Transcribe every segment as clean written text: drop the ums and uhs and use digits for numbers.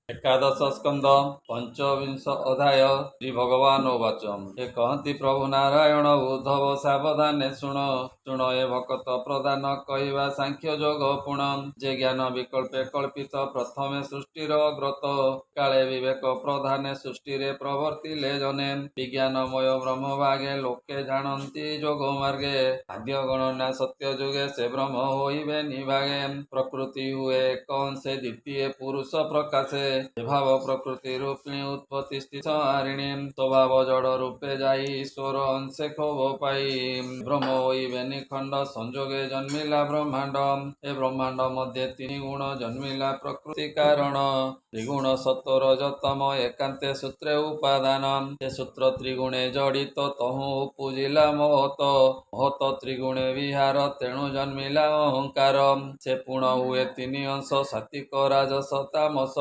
एकादश स्कंद पंचविंश अध्याय श्री भगवान उवाच हे कहती प्रभु नारायण उद्धव सावधाने शुण शुण ए भक्त प्रदान कहवा सांख्य जोग पुण जे ज्ञान विकल्पे कल्पित प्रथमे सृष्टिर अग्रत काले विवेक प्रधाने सृष्टि प्रवर्तिले जने विज्ञानमय ब्रह्म भागे लोके जानती जोग मार्गे आद्य गणना सत्य जुगे से ब्रह्म होइबे निभागे प्रकृति हुए एक अंशे द्वितीय पुरुष प्रकाशे भाव प्रकृति रूपिणी उत्पत्ति संहारिणी स्वभाव जड़ रूपे जाई ईश्वर अंशे क्षोभ पाई ब्रह्म होइबे निखंड संजोगे जन्मिला ब्रह्मांड ए ब्रह्मांड मध्य तीन गुण जन्मिला प्रकृति कारण त्रिगुण सत्व रजतम एकांते सूत्रे उपादान ए सूत्र त्रिगुणे जड़ित तहु पूजिला महत महत त्रिगुणे विहार तेणु जन्मिला अहंकार से पुण हुए तीन अंश सात्विक राजस तामस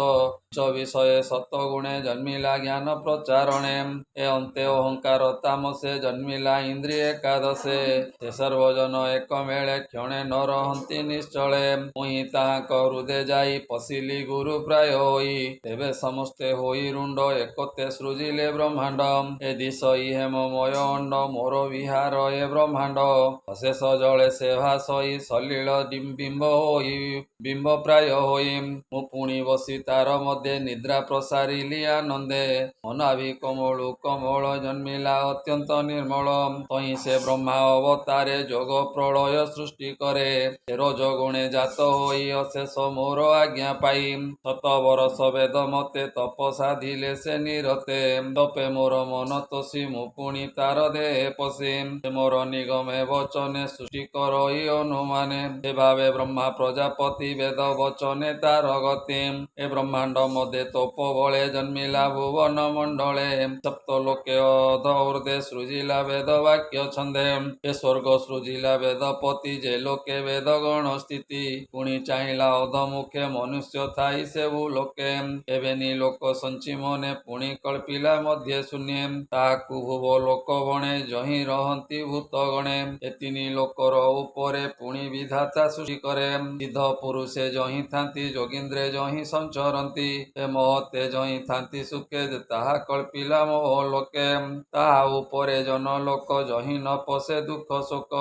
विषय सतगुणे जन्मिला ज्ञान प्रचारणे ए अंते अहंकार तामसे जन्मिला इंद्रिय एकादशे से सर्वजन एक मेले क्षणे न रहंती निश्चले मुहि ताहाक हृदय जाई पशिली गुरु प्राय होई तेबे समस्ते होई रुंड एकते सृजिले ब्रह्मांड ए दिश इहेममय अंड मोर विहार ए ब्रह्मांड अशेष जले से भासई सलील बिंब होई बिंब प्राय होई मु पुणी बसी तार मध्य निद्रा प्रसारिली आनंदे अनाभि कमलु कमल जन्मिला अत्यंत निर्मल तही से ब्रह्मा अवतारे जोग प्रलय सृष्टि करे रजगुणे जात होई अशेष मोर आज्ञा पाई शत बरस वेद मते तप साधिले से निरते तपे मोर मन तोषी मु पुणी तार देहे पशि मोर निगमे वचने सृष्टि करई अनुमाने हे भावे ब्रह्मा प्रजापति वेद वचने तार गति ए ब्रह्मांड मध्य तोप बले जन्मिला भुवन मंडले सप्त लोके अध ऊर्ध्वे सृजिला वेद वाक्य छंदे ए स्वर्ग सृजिला वेदपति जे लोके वेद गण स्थिति पुणी चाहिला अधमुखे मनुष्य थाई से लोके एवेनी लोक संची मने पुणी कल्पिला मध्य शून्य ताकु भुव लोक बणे जही रहंती भूत गणे ए तीनी लोकर उपरे पुणी विधाता सृष्टि करे सिद्ध पुरुषे जही थांती जोगिंद्रे जही संचरंती ए महते जही थांती सुखे ताहा कल्पिला मोह लोके ताहा उपरे जन लोक जही न पशे दुख शोक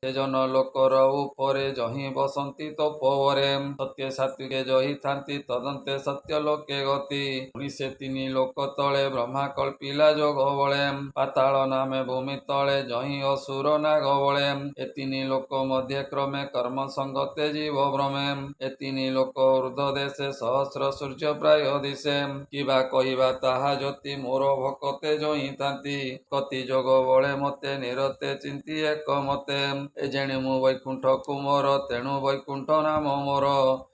ए जन लोकर उपरे जही बसंती तपोवरे सत्य सात्विके जही थांती तदंते सत्य लोके गति पुणी से तीनी लोक तले ब्रह्मा कल्पिला जोग बळे पाताल नामे भूमि तले जही असुर नाग बळे ए तीनी लोक मध्य क्रमे कर्म संगते जीव भ्रमे ए तीनी लोक ऊर्ध्व देशे सहस्र सूर्य प्राय दिशे किबा कहिबा ताहा ज्योति मोर भकते जही थांती कति जोग बळे मते निरते चिंती एक मते ए जेणे मु वैकुंठ कुमोर तेणु वैकुंठ नाम मोर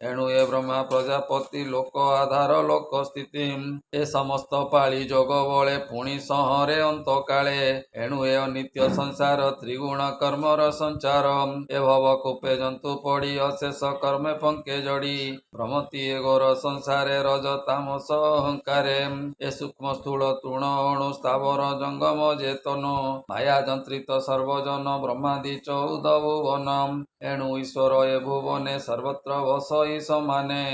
एणु ए ब्रह्मा प्रजापति लोक आधार लोक स्थिति ए समस्त पाळी जोग बळे पुणी सहरे अंत काळे एणु ए अनित्य संसार त्रिगुण कर्मर संचार ए भव कूपे जंतु पड़ी अशेष कर्मे पंके जड़ी भ्रमति ए घोर संसारे रज तामस अहंकारे ए सूक्ष्म स्थूल तृण अणु स्थावर जंगम चेतन माया जंत्रित सर्वजन ब्रह्मादि 14 भुवन एणु ईश्वर ए भुवने सर्वत्र बसई समाने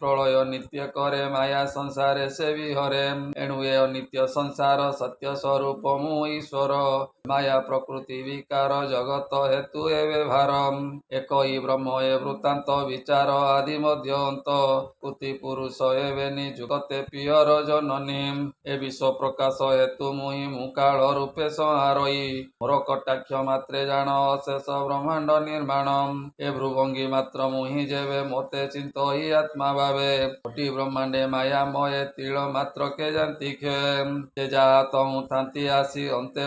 प्रलय नित्य करे माया संसारे से विहरे एणु ए अनित्य संसार सत्य स्वरूप मु ईश्वर माया प्रकृति विकार जगत हेतु ए व्यवहार एक ही ब्रह्म ए वृत्तांत विचार आदि मध्य अंत कुति पुरुष एवेनि जुगते पियर जननी ए विश्व प्रकाश हेतु मुहि मुकाल रूपे संहारई मोर कटाक्ष मात्रे जान अशेष ब्रह्मांड निर्माण ए भ्रुभंगी मात्र मुहि जेवे मोते चिंतई आत्मा भावे कोटि ब्रह्मांडे माया मये तिल मात्र के जानती खे जा तहु थांती आसी अंते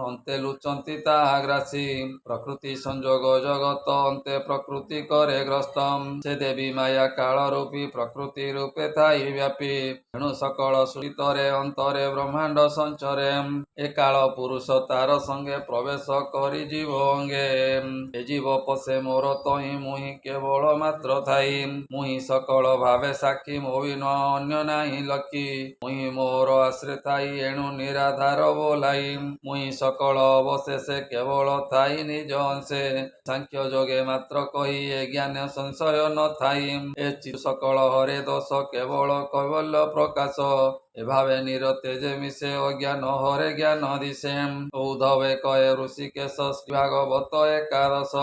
अंते लुचंती ताहा ग्रासी प्रकृति संजोग जगत अंते प्रकृति करे ग्रस्तम से देवी माया काल रूपी प्रकृति रूपे थाई व्यापी एणु सकल सुतरे अंतरे ब्रह्मांड संचरे ए काल पुरुष तार संगे प्रवेश करी जीव अंगे ए जीव पशे मोर तही मुहि केवल मात्र थाई ମୁହିଁ ସକଳ ଭାବେ ସାକ୍ଷୀ ମୋ ବିନ ଅନ୍ୟ ନାହିଁ ଲକି ମୁହିଁ ମୋର ଆଶ୍ରେ ଥାଇ ଏଣୁ ନିରାଧାର ବୋଲାଇ ମୁହିଁ ସକଳ ଅବଶେଷେ କେବଳ ଥାଇ ନିଜ ଅଂଶେ ସାଂଖ୍ୟ ଯୋଗେ ମାତ୍ର କହି ଏ ଜ୍ଞାନ ସଂଶୟ ନଥାଇ ଏ ସକଳ ହରେ ଦୋଷ କେବଳ କୈବଲ୍ୟ ପ୍ରକାଶ এভাবে নিরতে যে মিশে অজ্ঞান হরে জ্ঞান দিশে ঔধবে কয়ে ঋষিকেশ ভাগবত একাদশ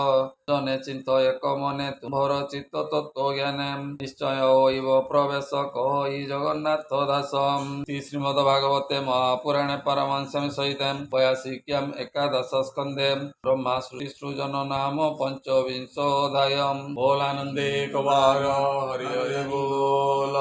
জনে চিন্ত এক মনে তুমর চিত্ত তত্ত্ব জ্ঞানে নিশ্চয় হইব প্রবেশ কহি জগন্নাথ দাস শ্রীমদ ভাগবতে মহাপুরাণে পারমাংশম সহিতে 82 একাদশ স্কন্ধে ব্রহ্মা সৃজন নাম পঞ্চবিংশ অধ্যায় ভোলানন্দে কবার হরি হরি बोल